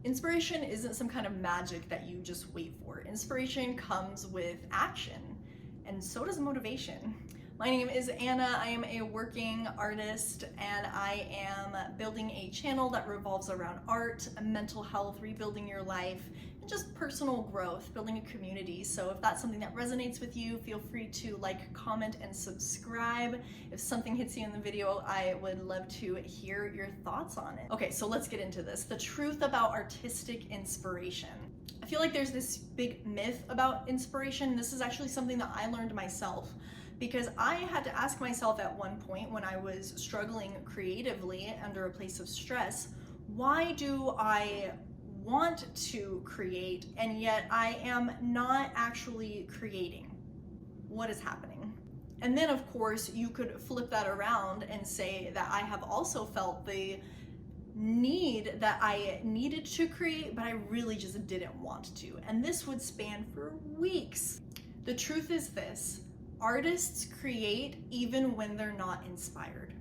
Inspiration isn't some kind of magic that you just wait for. Inspiration comes with action, and so does motivation. My name is Anna. I am a working artist, and I am building a channel that revolves around art, mental health, rebuilding your life, and just personal growth, building a community. So if that's something that resonates with you, feel free to like, comment, and subscribe. If something hits you in the video, I would love to hear your thoughts on it. Okay, so let's get into this. The truth about artistic inspiration. I feel like there's this big myth about inspiration. This is actually something that I learned myself, because I had to ask myself at one point when I was struggling creatively under a place of stress, why do I want to create and yet I am not actually creating? What is happening? And then of course you could flip that around and say that I have also felt the need that I needed to create, but I really just didn't want to. And this would span for weeks. The truth is this: artists create even when they're not inspired.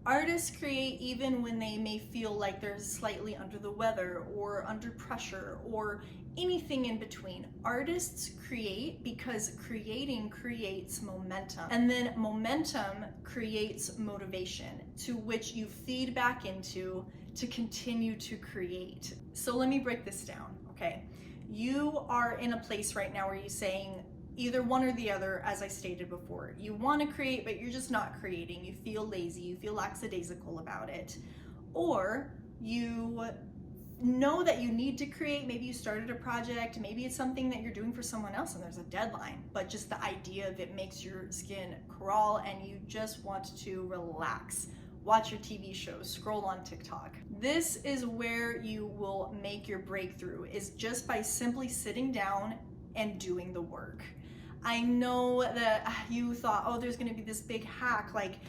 Artists create even when they may feel like they're slightly under the weather or under pressure or anything in between. Artists create because creating creates momentum, and then momentum creates motivation, to which you feed back into to continue to create. So let me break this down, okay? You are in a place right now where you're saying, either one or the other, as I stated before. You want to create, but you're just not creating. You feel lazy, you feel lackadaisical about it. Or you know that you need to create, maybe you started a project, maybe it's something that you're doing for someone else and there's a deadline, but just the idea of it makes your skin crawl and you just want to relax. Watch your TV shows, scroll on TikTok. This is where you will make your breakthrough, is just by simply sitting down and doing the work. I know that you thought, oh, there's gonna be this big hack, like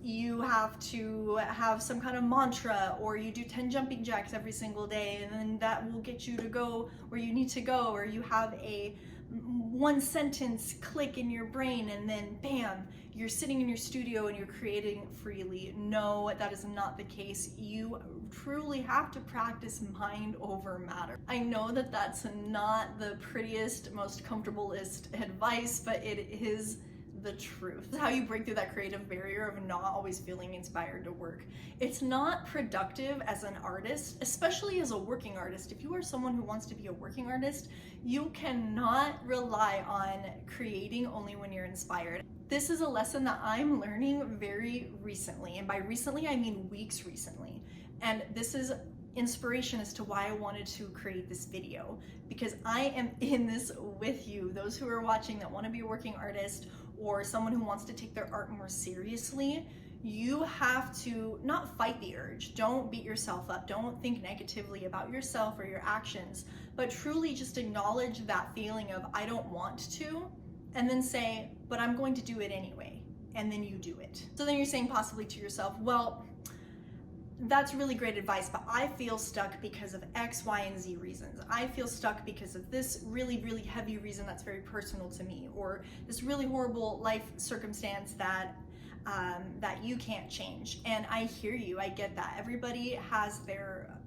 you have to have some kind of mantra, or you do 10 jumping jacks every single day, and then that will get you to go where you need to go, or you have a one sentence click in your brain and then bam, you're sitting in your studio and you're creating freely. No, that is not the case. You truly have to practice mind over matter. I know that that's not the prettiest, most comfortablest advice, but it is the truth. It's how you break through that creative barrier of not always feeling inspired to work. It's not productive as an artist, especially as a working artist. If you are someone who wants to be a working artist, you cannot rely on creating only when you're inspired. This is a lesson that I'm learning very recently, and by recently I mean weeks recently. And this is inspiration as to why I wanted to create this video, because I am in this with you, those who are watching that want to be a working artist or someone who wants to take their art more seriously. You have to not fight the urge. Don't beat yourself up. Don't think negatively about yourself or your actions, but truly just acknowledge that feeling of I don't want to, and then say, but I'm going to do it anyway. And then you do it. So then you're saying possibly to yourself, well, that's really great advice, but I feel stuck because of X, Y, and Z reasons. I feel stuck because of this really, really heavy reason that's very personal to me, or this really horrible life circumstance that you can't change. And I hear you, I get that. Everybody has their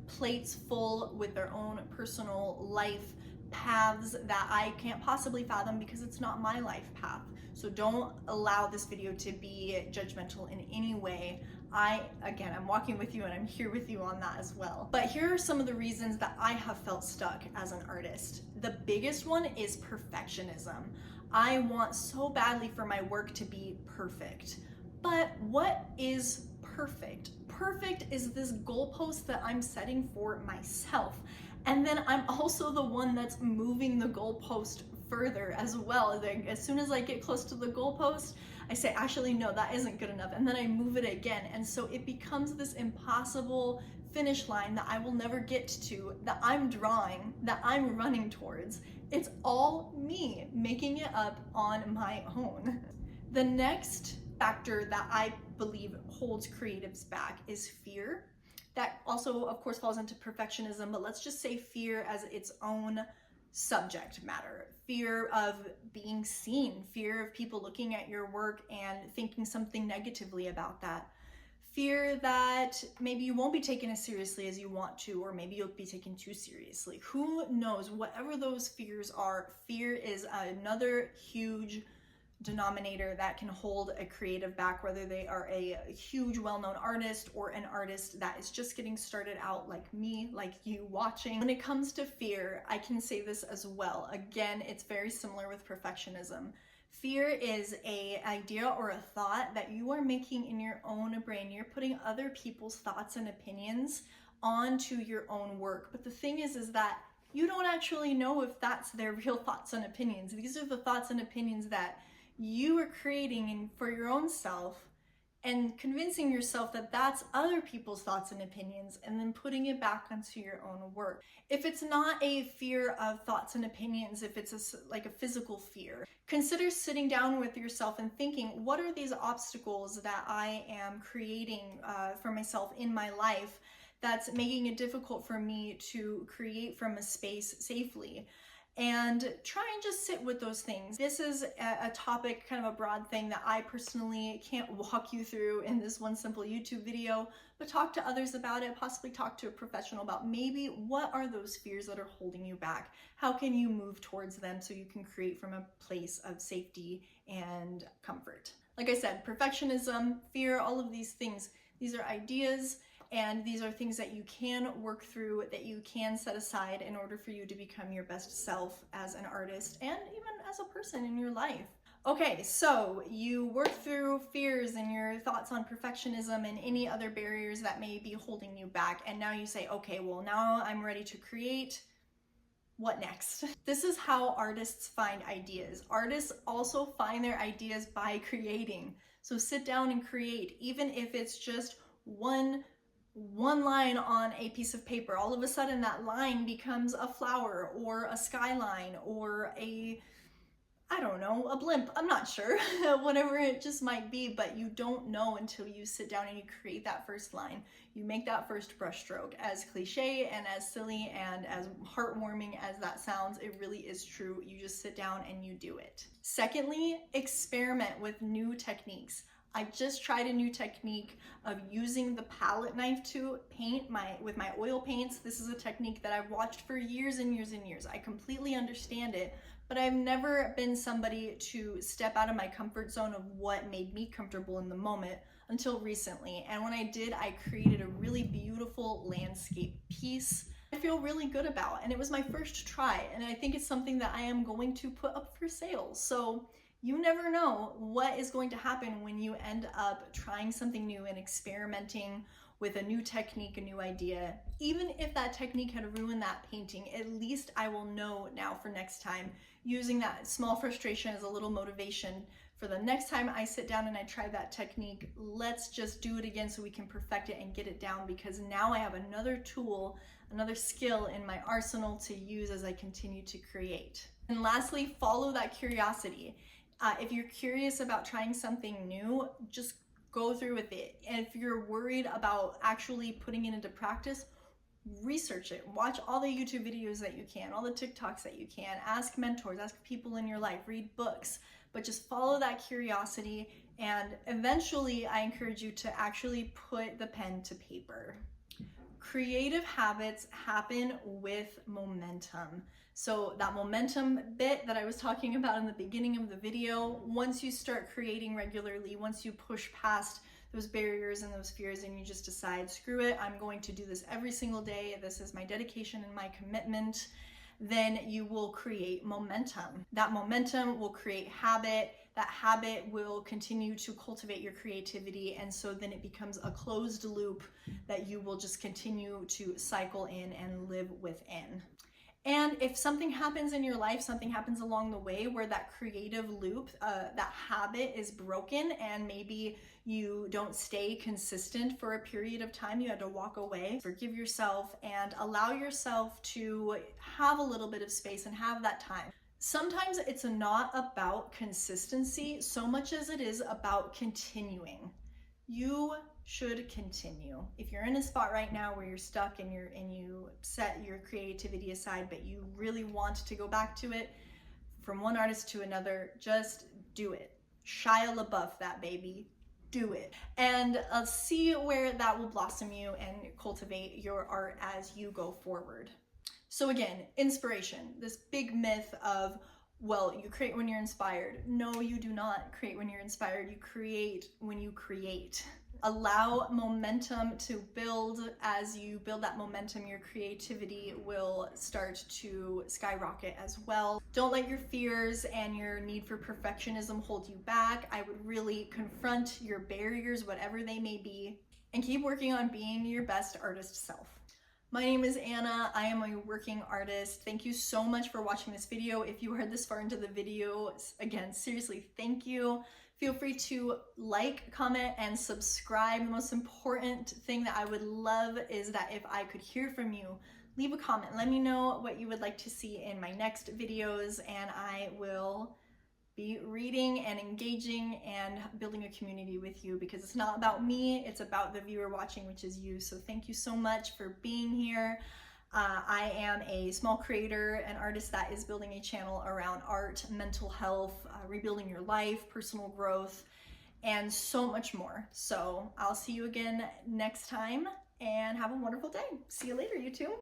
plates full with their own personal life paths that I can't possibly fathom because it's not my life path. So don't allow this video to be judgmental in any way. I'm walking with you and I'm here with you on that as well. But here are some of the reasons that I have felt stuck as an artist. The biggest one is perfectionism. I want so badly for my work to be perfect. But what is perfect? Perfect is this goalpost that I'm setting for myself. And then I'm also the one that's moving the goalpost further as well. As soon as I get close to the goalpost, I say, actually, no, that isn't good enough. And then I move it again. And so it becomes this impossible finish line that I will never get to, that I'm drawing, that I'm running towards. It's all me making it up on my own. The next factor that I believe holds creatives back is fear. That also, of course, falls into perfectionism, but let's just say fear as its own subject matter. Fear of being seen, fear of people looking at your work and thinking something negatively about that. Fear that maybe you won't be taken as seriously as you want to, or maybe you'll be taken too seriously. Who knows? Whatever those fears are, fear is another huge denominator that can hold a creative back, whether they are a huge well-known artist or an artist that is just getting started out like me, like you watching. When it comes to fear, I can say this as well. Again, it's very similar with perfectionism. Fear is an idea or a thought that you are making in your own brain. You're putting other people's thoughts and opinions onto your own work. But the thing is that you don't actually know if that's their real thoughts and opinions. These are the thoughts and opinions that you are creating for your own self, and convincing yourself that that's other people's thoughts and opinions, and then putting it back onto your own work. If it's not a fear of thoughts and opinions, if it's like a physical fear, consider sitting down with yourself and thinking, what are these obstacles that I am creating for myself in my life that's making it difficult for me to create from a space safely? And try and just sit with those things. This is a topic, kind of a broad thing that I personally can't walk you through in this one simple YouTube video, but talk to others about it, possibly talk to a professional about maybe what are those fears that are holding you back? How can you move towards them so you can create from a place of safety and comfort? Like I said, perfectionism, fear, all of these things, these are ideas. And these are things that you can work through, that you can set aside in order for you to become your best self as an artist and even as a person in your life. Okay, so you work through fears and your thoughts on perfectionism and any other barriers that may be holding you back. And now you say, okay, well, now I'm ready to create. What next? This is how artists find ideas. Artists also find their ideas by creating. So sit down and create, even if it's just one line on a piece of paper. All of a sudden that line becomes a flower or a skyline or I don't know, a blimp. I'm not sure, whatever it just might be, but you don't know until you sit down and you create that first line. You make that first brushstroke. As cliche and as silly and as heartwarming as that sounds, it really is true. You just sit down and you do it. Secondly, experiment with new techniques. I just tried a new technique of using the palette knife to paint with my oil paints. This is a technique that I've watched for years and years and years. I completely understand it, but I've never been somebody to step out of my comfort zone of what made me comfortable in the moment until recently. And when I did, I created a really beautiful landscape piece I feel really good about. And it was my first try. And I think it's something that I am going to put up for sale. So you never know what is going to happen when you end up trying something new and experimenting with a new technique, a new idea. Even if that technique had ruined that painting, at least I will know now for next time, using that small frustration as a little motivation for the next time I sit down and I try that technique. Let's just do it again so we can perfect it and get it down, because now I have another tool, another skill in my arsenal to use as I continue to create. And lastly, follow that curiosity. If you're curious about trying something new, just go through with it. And if you're worried about actually putting it into practice, research it. Watch all the YouTube videos that you can, all the TikToks that you can. Ask mentors, ask people in your life, read books, but just follow that curiosity. And eventually, I encourage you to actually put the pen to paper. Creative habits happen with momentum. So that momentum bit that I was talking about in the beginning of the video, once you start creating regularly, once you push past those barriers and those fears and you just decide, screw it, I'm going to do this every single day, this is my dedication and my commitment, then you will create momentum. That momentum will create habit. That habit will continue to cultivate your creativity, and so then it becomes a closed loop that you will just continue to cycle in and live within. And if something happens in your life, something happens along the way where that creative loop, that habit is broken, and maybe you don't stay consistent for a period of time, you had to walk away, forgive yourself and allow yourself to have a little bit of space and have that time. Sometimes it's not about consistency so much as it is about continuing. You should continue. If you're in a spot right now where you're stuck and you set your creativity aside, but you really want to go back to it from one artist to another, just do it. Shia LaBeouf that baby. do it. And see where that will blossom you and cultivate your art as you go forward. So again, inspiration, this big myth of, well, you create when you're inspired. No, you do not create when you're inspired. You create when you create. Allow momentum to build. As you build that momentum, your creativity will start to skyrocket as well. Don't let your fears and your need for perfectionism hold you back. I would really confront your barriers, whatever they may be, and keep working on being your best artist self. My name is Anna. I am a working artist. Thank you so much for watching this video. If you heard this far into the video, again, seriously, thank you. Feel free to like, comment, and subscribe. The most important thing that I would love is that if I could hear from you, leave a comment. Let me know what you would like to see in my next videos, and I will be reading and engaging and building a community with you, because it's not about me, it's about the viewer watching, which is you. So thank you so much for being here. I am a small creator, an artist that is building a channel around art, mental health, rebuilding your life, personal growth, and so much more. So I'll see you again next time, and have a wonderful day. See you later, YouTube.